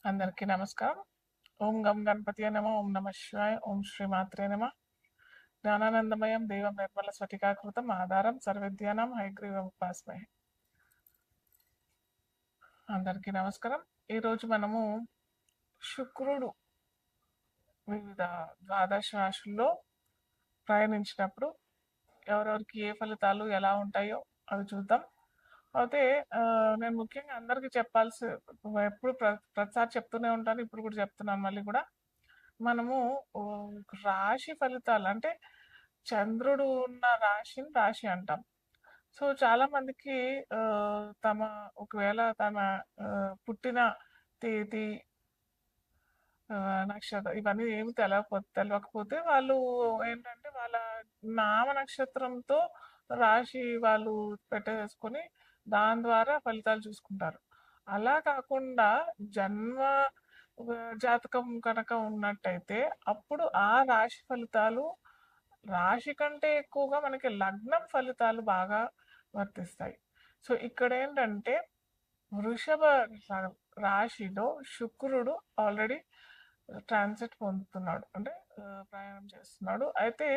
అందరికీ నమస్కారం. ఓం గం గణపతియే నమః. ఓం నమః శివాయ. ఓం శ్రీ మాత్రే నమః. జ్ఞానానందమయం దేవం నిర్మల స్ఫటికాకృతం ఆధారం సర్వవిద్యానాం హయగ్రీవం ఉపాస్మహే. అందరికీ నమస్కారం. ఈరోజు మనము శుక్రుడు వివిధ ద్వాదశ రాశుల్లో ప్రయాణించినప్పుడు ఎవరెవరికి ఏ ఫలితాలు ఎలా ఉంటాయో అవి చూద్దాం. అయితే నేను ముఖ్యంగా అందరికీ చెప్పాల్సి ఎప్పుడు ప్రతిసారి చెప్తూనే ఉంటాను. ఇప్పుడు కూడా చెప్తున్నాను మళ్ళీ కూడా. మనము ఓ రాశి ఫలితాలు అంటే చంద్రుడు ఉన్న రాశిని రాశి అంటాం. సో చాలా మందికి తమ ఒకవేళ తమ పుట్టిన తేదీ, నక్షత్రం ఇవన్నీ ఏమి తెలవకపోతే వాళ్ళు ఏంటంటే వాళ్ళ నామ నక్షత్రంతో రాశి వాళ్ళు పెట్టేసుకొని దాని ద్వారా ఫలితాలు చూసుకుంటారు. అలా కాకుండా జన్మ జాతకం కనుక ఉన్నట్టయితే అప్పుడు ఆ రాశి ఫలితాలు రాశి కంటే ఎక్కువగా మనకి లగ్నం ఫలితాలు బాగా వర్తిస్తాయి. సో ఇక్కడ ఏంటంటే వృషభ రాశిలో శుక్రుడు ఆల్రెడీ ట్రాన్సిట్ పొందుతున్నాడు, అంటే ప్రయాణం చేస్తున్నాడు. అయితే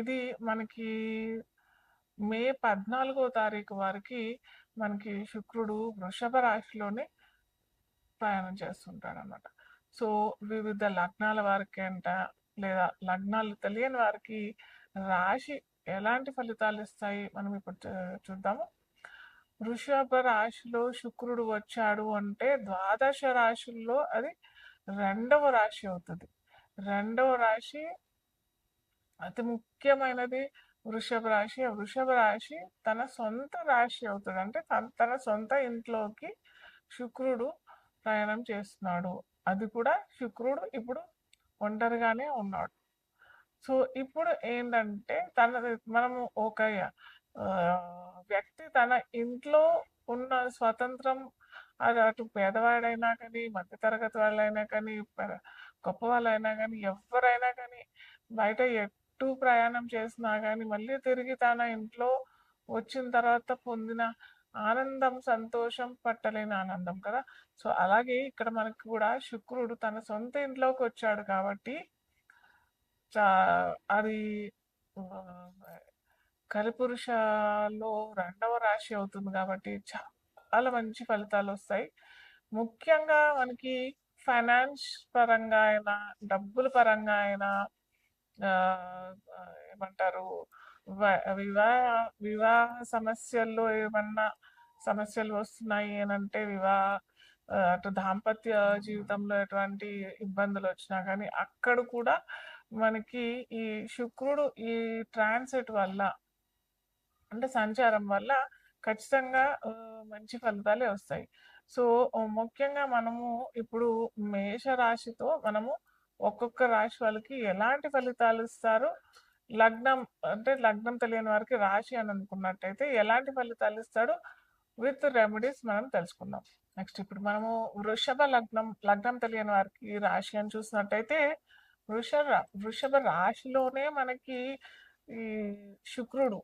ఇది మనకి మే 14వ తారీఖు వారికి మనకి శుక్రుడు వృషభ రాశిలోనే ప్రయాణం చేస్తుంటాడు అనమాట. సో వివిధ లగ్నాల వారికి అంట, లేదా లగ్నాలు తెలియని వారికి రాశి ఎలాంటి ఫలితాలు ఇస్తాయి మనం ఇప్పుడు చూద్దాము. వృషభ రాశిలో శుక్రుడు వచ్చాడు అంటే ద్వాదశ రాశుల్లో అది రెండవ రాశి అవుతుంది. రెండవ రాశి అతి ముఖ్యమైనది వృషభ రాశి. వృషభ రాశి తన సొంత రాశి అవుతుంది, అంటే తన సొంత ఇంట్లోకి శుక్రుడు ప్రయాణం చేస్తున్నాడు. అది కూడా శుక్రుడు ఇప్పుడు ఒంటరిగానే ఉన్నాడు. సో ఇప్పుడు ఏంటంటే మనము ఒక వ్యక్తి తన ఇంట్లో ఉన్న స్వతంత్రం, అది అటు పేదవాడైనా కానీ, మధ్యతరగతి వాళ్ళైనా కానీ, గొప్ప వాళ్ళైనా కానీ, ఎవరైనా కానీ బయట ఎటు ప్రయాణం చేసినా కానీ మళ్ళీ తిరిగి తన ఇంట్లో వచ్చిన తర్వాత పొందిన ఆనందం, సంతోషం పట్టలేని ఆనందం కదా. సో అలాగే ఇక్కడ మనకి కూడా శుక్రుడు తన సొంత ఇంట్లోకి వచ్చాడు కాబట్టి అది కలిపురుషలో రెండవ రాశి అవుతుంది కాబట్టి చాలా మంచి ఫలితాలు వస్తాయి. ముఖ్యంగా మనకి ఫైనాన్స్ పరంగా అయినా, డబ్బుల పరంగా అయినా, ఏమంటారు, వివాహ వివాహ సమస్యల్లో ఏమన్నా సమస్యలు వస్తున్నాయి అని అంటే, అటు దాంపత్య జీవితంలో ఎటువంటి ఇబ్బందులు వచ్చినా కానీ అక్కడ కూడా మనకి ఈ శుక్రుడు ఈ ట్రాన్సిట్ వల్ల, అంటే సంచారం వల్ల ఖచ్చితంగా మంచి ఫలితాలే వస్తాయి. సో ముఖ్యంగా మనము ఇప్పుడు మేష రాశితో మనము ఒక్కొక్క రాశి వాళ్ళకి ఎలాంటి ఫలితాలు ఇస్తారు, లగ్నం అంటే లగ్నం తెలియని వారికి రాశి అని అనుకున్నట్టయితే ఎలాంటి ఫలితాలు ఇస్తాడు విత్ రెమెడీస్ మనం తెలుసుకుందాం. నెక్స్ట్ ఇప్పుడు మనము వృషభ లగ్నం తెలియని వారికి రాశి అని చూసినట్టయితే వృషభ రాశిలోనే మనకి ఈ శుక్రుడు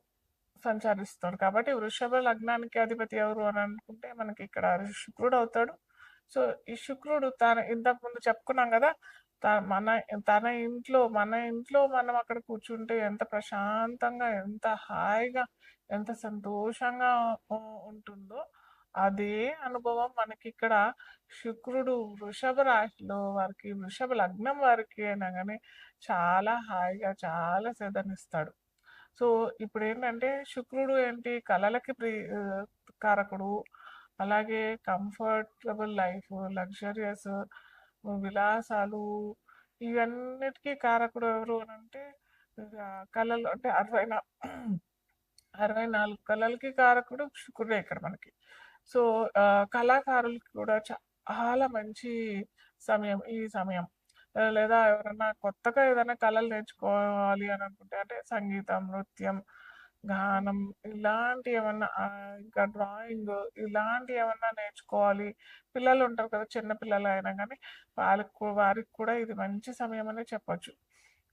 సంచరిస్తాడు కాబట్టి వృషభ లగ్నానికి అధిపతి ఎవరు అని అనుకుంటే మనకి ఇక్కడ శుక్రుడు అవుతాడు. సో ఈ శుక్రుడు ఇంతకు ముందు చెప్పుకున్నాం కదా, తన ఇంట్లో మనం అక్కడ కూర్చుంటే ఎంత ప్రశాంతంగా, ఎంత హాయిగా, ఎంత సంతోషంగా ఉంటుందో అదే అనుభవం మనకి ఇక్కడ శుక్రుడు వృషభ రాశిలో వారికి, వృషభ లగ్నం వారికి అయినా కానీ చాలా హాయిగా, చాలా సేదనిస్తాడు. సో ఇప్పుడు ఏంటంటే శుక్రుడు ఏంటి, కళలకి కారకుడు, అలాగే కంఫర్టబుల్ లైఫ్, లగ్జరియస్ విలాసాలు, ఇవన్నిటికీ కారకుడు ఎవరు అని అంటే కళలు, అంటే 64 కళలకి కారకుడు శుక్రుడే ఇక్కడ మనకి. సో కళాకారులకి కూడా చాలా మంచి సమయం ఈ సమయం. లేదా ఎవరైనా కొత్తగా ఏదైనా కళలు నేర్చుకోవాలి అని అనుకుంటే, అంటే సంగీతం, నృత్యం, గానం, ఇలాంటి ఏమన్నా, ఇంకా డ్రాయింగ్, ఇలాంటి ఏమన్నా నేర్చుకోవాలి, పిల్లలు ఉంటారు కదా, చిన్న పిల్లలు అయినా కానీ వారికి కూడా ఇది మంచి సమయం అనే చెప్పొచ్చు.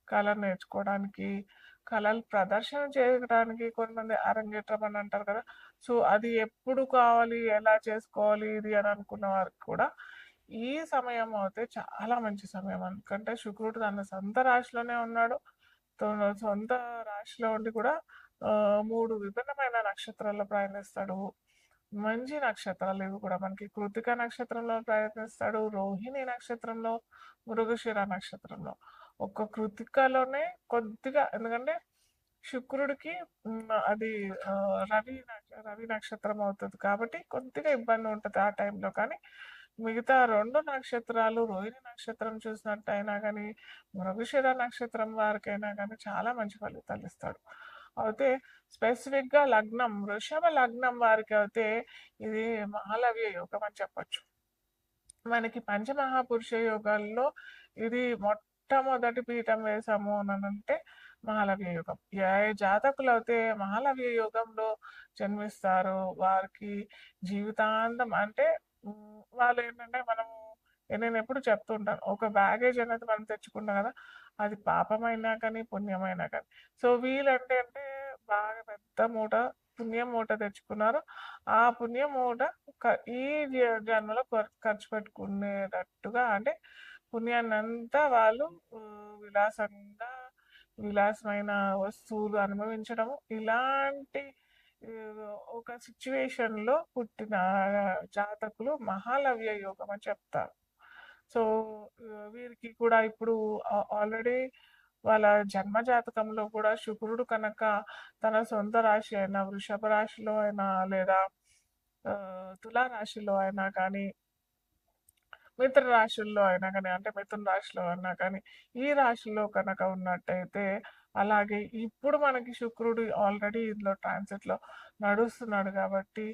కళలు నేర్చుకోవడానికి, కళలు ప్రదర్శన చేయడానికి, కొంతమంది అరంగేట్రం అని అంటారు కదా. సో అది ఎప్పుడు కావాలి, ఎలా చేసుకోవాలి ఇది అని అనుకున్న వారికి కూడా ఈ సమయం అయితే చాలా మంచి సమయం. ఎందుకంటే శుక్రుడు తన సొంత రాశిలోనే ఉన్నాడు. తన సొంత రాశిలో ఉండి కూడా 3 విభిన్నమైన నక్షత్రాల్లో ప్రయాణిస్తాడు. మంచి నక్షత్రాలు ఇవి కూడా మనకి కృత్తిక నక్షత్రంలో ప్రయత్నిస్తాడు, రోహిణి నక్షత్రంలో, మృగశిర నక్షత్రంలో. ఒక్క కృత్తికలోనే కొద్దిగా ఎందుకంటే శుక్రుడికి అది రవి నక్షత్రం అవుతుంది కాబట్టి కొద్దిగా ఇబ్బంది ఉంటుంది ఆ టైంలో. కానీ మిగతా 2 నక్షత్రాలు రోహిణి నక్షత్రం చూసినట్టయినా కానీ, మృగశిర నక్షత్రం వారికైనా కానీ చాలా మంచి ఫలితాలు ఇస్తాడు. అయితే స్పెసిఫిక్‌గా లగ్నం, వృషభ లగ్నం వారికి అయితే ఇది మహాలవ్య యోగం అని చెప్పొచ్చు. మనకి పంచమహాపురుష యోగాల్లో ఇది మొట్టమొదటి పీఠం వేసాము అనంటే మహాలవ్య యోగం. ఏ జాతకులైతే మహాలవ్య యోగంలో జన్మిస్తారో వారికి జీవితాంతం అంటే వాళ్ళేంటంటే నేనెప్పుడు చెప్తూ ఉంటాను. ఒక బ్యాగేజ్ అనేది మనం తెచ్చుకుంటాం కదా! అది పాపమైనా కానీ, పుణ్యమైనా కానీ. సో, వీళ్ళంటే బాగా పెద్ద మూట, పుణ్యం మూట తెచ్చుకున్నారు. ఆ పుణ్యం మూట ఈ జన్మలో ఖర్చు పెట్టుకునేటట్టుగా అంటే పుణ్యాన్నంతా వాళ్ళు విలాసంగా విలాసమైన వస్తువులు అనుభవించడము ఇలాంటి ఒక సిచ్యువేషన్‌లో పుట్టిన జాతకులు మహాలవ్య యోగం అని చెప్తారు. సో, వీరికి కూడా ఇప్పుడు ఆల్రెడీ వాళ్ళ జన్మ జాతకంలో కూడా శుక్రుడు కనుక తన సొంత రాశి అయిన వృషభ రాశిలో అయినా లేదా తులా రాశిలో అయినా కానీ, మిత్ర రాశుల్లో అయినా కానీ అంటే మిథున రాశిలో అయినా కానీ, ఈ రాశిలో కనుక ఉన్నట్టయితే అలాగే ఇప్పుడు మనకి శుక్రుడు ఆల్రెడీ ఇందులో ట్రాన్సిట్‌లో నడుస్తున్నాడు కాబట్టి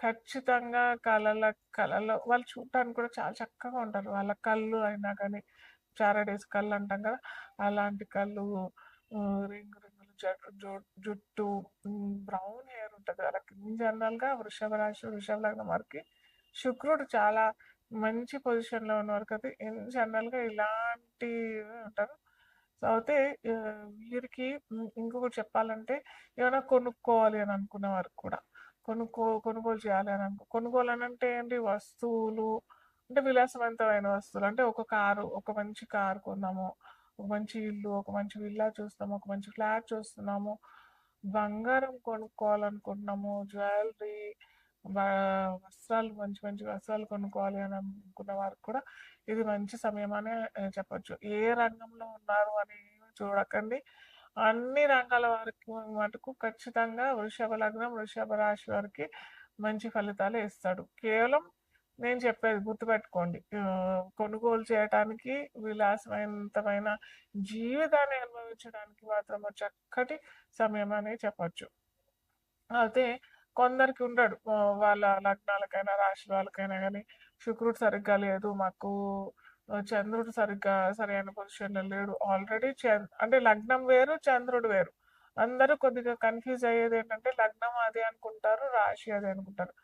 ఖచ్చితంగా కళలో వాళ్ళు చూడటానికి కూడా చాలా చక్కగా ఉంటారు. వాళ్ళ కళ్ళు అయినా కానీ చారడేసి కళ్ళు అంటాం కదా! అలాంటి కళ్ళు, రింగులు జుట్టు, బ్రౌన్ హెయిర్ ఉంటది వాళ్ళకి. జనరల్‌గా వృషభ రాశి, వృషభ లగ్నం వారికి శుక్రుడు చాలా మంచి పొజిషన్‌లో ఉన్నవారు కదా! జనరల్‌గా ఇలాంటివి ఉంటారు. సో, అయితే వీరికి ఇంకొకటి చెప్పాలంటే ఏమైనా కొనుక్కోవాలి అని అనుకున్న వారికి కూడా కొనుగోలు చేయాలి అని కొనుగోలు అనంటే ఏంటి వస్తువులు అంటే విలాసవంతమైన వస్తువులు. అంటే ఒక మంచి కారు కొన్నాము, ఒక మంచి ఇల్లు, ఒక మంచి విల్లా చూస్తున్నాము, ఒక మంచి ఫ్లాట్ చూస్తున్నాము, బంగారం కొనుక్కోవాలనుకుంటున్నాము, జ్యువెలరీ, వస్త్రాలు మంచి మంచి వస్త్రాలు కొనుక్కోవాలి అని అనుకున్న వారికి కూడా ఇది మంచి సమయం అనే చెప్పొచ్చు. ఏ రంగంలో ఉన్నారు అని చూడకండి. అన్ని రంగాల వారికి మటుకు ఖచ్చితంగా వృషభ లగ్నం, వృషభ రాశి వారికి మంచి ఫలితాలే ఇస్తాడు. కేవలం నేను చెప్పేది గుర్తుపెట్టుకోండి. కొనుగోలు చేయటానికి, విలాసవంతమైన జీవితాన్ని అనుభవించడానికి మాత్రం చక్కటి సమయం అనే చెప్పొచ్చు. అయితే కొందరికి ఉండడు. వాళ్ళ లగ్నాలకైనా, రాశి వాళ్ళకైనా గానీ శుక్రుడు సరిగ్గా లేదు. మాకు చంద్రుడు సరైన పొజిషన్‌లో లేడు. ఆల్రెడీ అంటే లగ్నం వేరు, చంద్రుడు వేరు. అందరూ కొద్దిగా కన్‌ఫ్యూజ్ అయ్యేదేంటంటే లగ్నం అదే అనుకుంటారు, రాశి అదే అనుకుంటారు.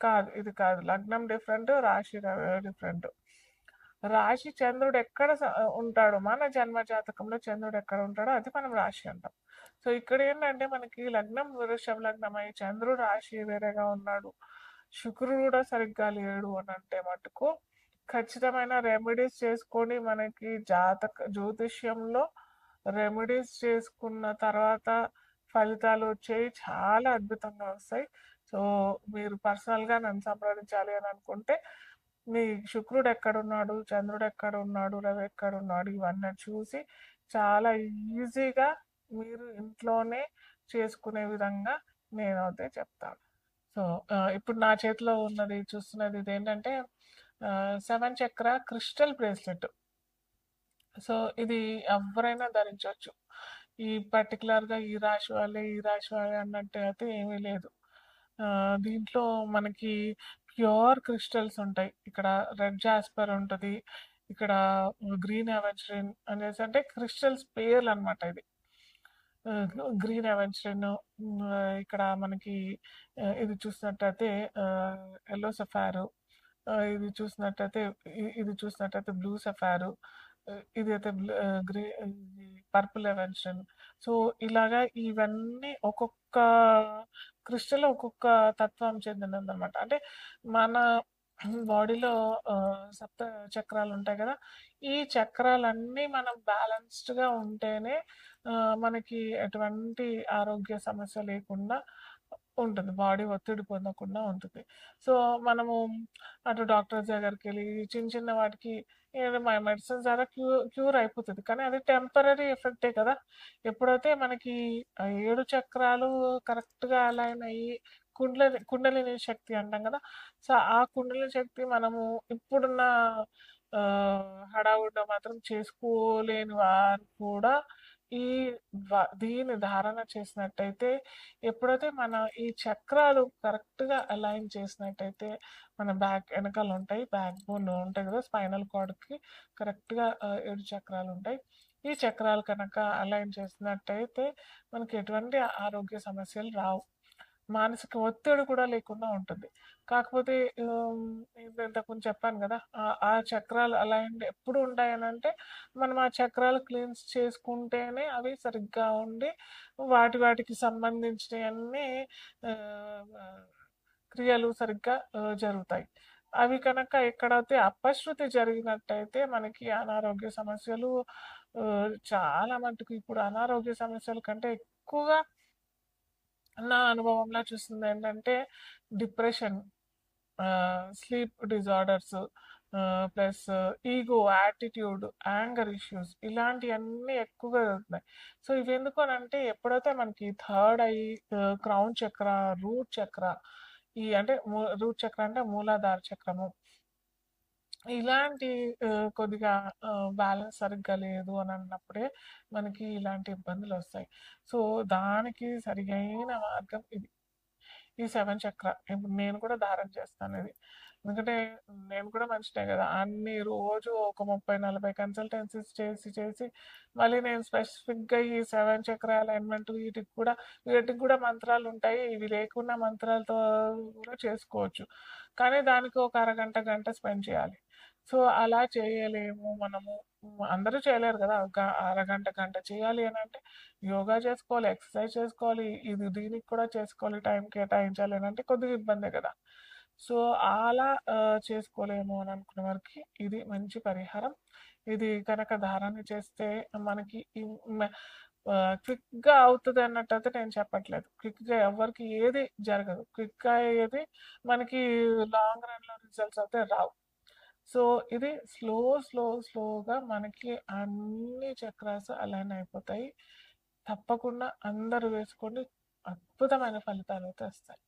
కాదు. ఇది కాదు. లగ్నం డిఫరెంట్, రాశి డిఫరెంట్. రాశి చంద్రుడు ఎక్కడ ఉంటాడో మన జన్మ జాతకంలో చంద్రుడు ఎక్కడ ఉంటాడో అది మనం రాశి అంటాం. సో ఇక్కడ ఏంటంటే మనకి లగ్నం వృషభ లగ్నం అయ్యి చంద్రుడు రాశి వేరేగా ఉన్నాడు, శుక్రుడు కూడా సరిగ్గా లేడు అని అంటే మటుకు ఖచ్చితమైన రెమెడీస్ చేసుకొని మనకి జ్యోతిష్యంలో రెమెడీస్ చేసుకున్న తర్వాత ఫలితాలు వచ్చేవి చాలా అద్భుతంగా వస్తాయి. సో మీరు పర్సనల్గా నన్ను సంప్రదించాలి అని అనుకుంటే మీ శుక్రుడు ఎక్కడున్నాడు, చంద్రుడు ఎక్కడున్నాడు, రవి ఎక్కడున్నాడు ఇవన్నీ చూసి చాలా ఈజీగా మీరు ఇంట్లోనే చేసుకునే విధంగా నేనైతే చెప్తాను. సో ఇప్పుడు నా చేతిలో చూస్తున్నది ఇదేంటంటే 7 చక్ర క్రిస్టల్ బ్రేస్లెట్. సో ఇది ఎవరైనా ధరించవచ్చు. ఈ పర్టికులర్‌గా ఈ రాశి వాళ్ళే అన్నట్టు అయితే ఏమీ లేదు. దీంట్లో మనకి ప్యూర్ క్రిస్టల్స్ ఉంటాయి. ఇక్కడ రెడ్ జాస్పర్ ఉంటది. ఇక్కడ గ్రీన్ అవెన్సరిన్ అనేసి అంటే క్రిస్టల్స్ పేర్లనమాట ఇది. గ్రీన్ అవెన్సరిన్, ఇక్కడ మనకి ఇది చూసినట్టయితే యెల్లో సఫైర్, ఇది చూసినట్టయితే బ్లూ సఫైర్, ఇదైతే పర్పుల్ అవెన్సరిన్. సో ఇలాగా ఇవన్నీ ఒక్కొక్క క్రిస్టల్ ఒక్కొక్క తత్వం చెందినదనమాట. అంటే మన బాడీలో సప్త చక్రాలుంటాయి గదా! ఈ చక్రాలన్నీ మనం బ్యాలెన్స్డ్‌గా ఉంటేనే మనకి ఎటువంటి ఆరోగ్య సమస్య లేకుండా ఉంటుంది. బాడీ ఒత్తిడి పొందకుండా ఉంటుంది. సో, మనము అటు డాక్టర్స్ దగ్గరికెళ్ళి చిన్న చిన్న వాటికి ఏదో మెడిసిన్స్ ద్వారా క్యూర్ అయిపోతది. కానీ అది టెంపరరీ ఎఫెక్టే కదా! ఎప్పుడైతే మనకి 7 చక్రాలు కరెక్ట్‌గా అలైన్ అయ్యి కుండలిని శక్తి అంటాం గదా! సో, ఆ కుండలిని శక్తి మనము ఇప్పుడున్న హడావుడిలో మాత్రం చేసుకోలేని వారు కూడా ఈ దీన్ని ధారణ చేసినట్టయితే, ఎప్పుడైతే మన ఈ చక్రాలు కరెక్ట్‌గా అలైన్ చేసినట్టయితే, మన బ్యాక్ ఎనకాలుంటాయి. బ్యాక్ బోన్ ఉంటాయి గదా! స్పైనల్ కార్డ్‌కి కరెక్ట్‌గా 7 చక్రాలుంటాయి. ఈ చక్రాలు కనుక అలైన్ చేసినట్టయితే, మనకి ఎటువంటి ఆరోగ్య సమస్యలు రావు. మానసిక ఒత్తిడి కూడా లేకుండా ఉంటుంది. కాకపోతే ఇంతకుముందు చెప్పాను గదా! ఆ చక్రాలు అలైన్డ్ ఎప్పుడు ఉంటాయనంటే, మనం ఆ చక్రాలు క్లీన్స్ చేసుకుంటేనే అవి సరిగ్గా ఉండి, వాటికి సంబంధించినయన్నీ ఆహ్, ఆహ్, క్రియలు సరిగ్గా జరుగుతాయి. అవి కనుక ఎక్కడైతే అపశృతి జరిగినట్టయితే మనకి అనారోగ్య సమస్యలు చాలా మటుకు ఇప్పుడు అనారోగ్య సమస్యల కంటే ఎక్కువగా నా అనుభవంలో చూసిందేంటంటే depression, sleep disorders, plus ego, attitude, anger issues ఇలాంటియన్నీ ఎక్కువగా జరుగుతున్నాయి. సో, ఇవెందుకు అనంటే ఎప్పుడైతే మనకి third eye, crown chakra, root chakra అంటే రూట్ చక్ర అంటే మూలాధార చక్రము. ఇలాంటి కొద్దిగా బ్యాలెన్స్ సరిగ్గా లేదు అని అన్నప్పుడే మనకి ఇలాంటి ఇబ్బందులొస్తాయి. సో, దానికి సరియైన మార్గం ఇది. ఈ 7 చక్ర. ఇప్పుడు నేను కూడా ధారణ చేస్తానిది. ఎందుకంటే నేను కూడా మనిషినే గదా! అన్ని రోజు ఒక 30, 40 కన్సల్టెన్సీస్ చేసి మళ్ళీ నేను స్పెసిఫిక్‌గా ఈ 7 చక్ర అలైన్‌మెంట్ వీటికి కూడా మంత్రాలుంటాయి. ఇవి లేకుండా మంత్రాలతో కూడా చేసుకోవచ్చు. కానీ దానికి ఒక అరగంట, గంట స్పెండ్ చేయాలి. సో, అలా చేయలేము మనము. అందరూ చేయలేరు గదా! ఒక అరగంట, గంట చేయాలి అనంటే యోగా చేసుకోవాలి, ఎక్సర్సైజ్ చేసుకోవాలి. దీనికి కూడా చేసుకోవాలి, టైం కేటాయించాలి అనంటే కొద్దిగా ఇబ్బందే గదా! సో, అలా చేసుకోలేము అని అనుకున్న వారికి ఇది మంచి పరిహారం. ఇది కనుక ధారణ చేస్తే మనకి క్విక్‌గా అవుతదన్నట్టయితే నేను చెప్పట్లేదు. క్విక్‌గా ఎవ్వరికీ ఏది జరగదు. క్విక్‌గా అయ్యేది మనకి లాంగ్ రన్‌లో రిజల్ట్స్ అయితే రావు. సో, ఇది స్లోగా మనకి అన్ని చక్రాస్ అలైన్ అయిపోతాయి. తప్పకుండా అందరూ వేసుకోండి. అద్భుతమైన ఫలితాలైతే వస్తాయి.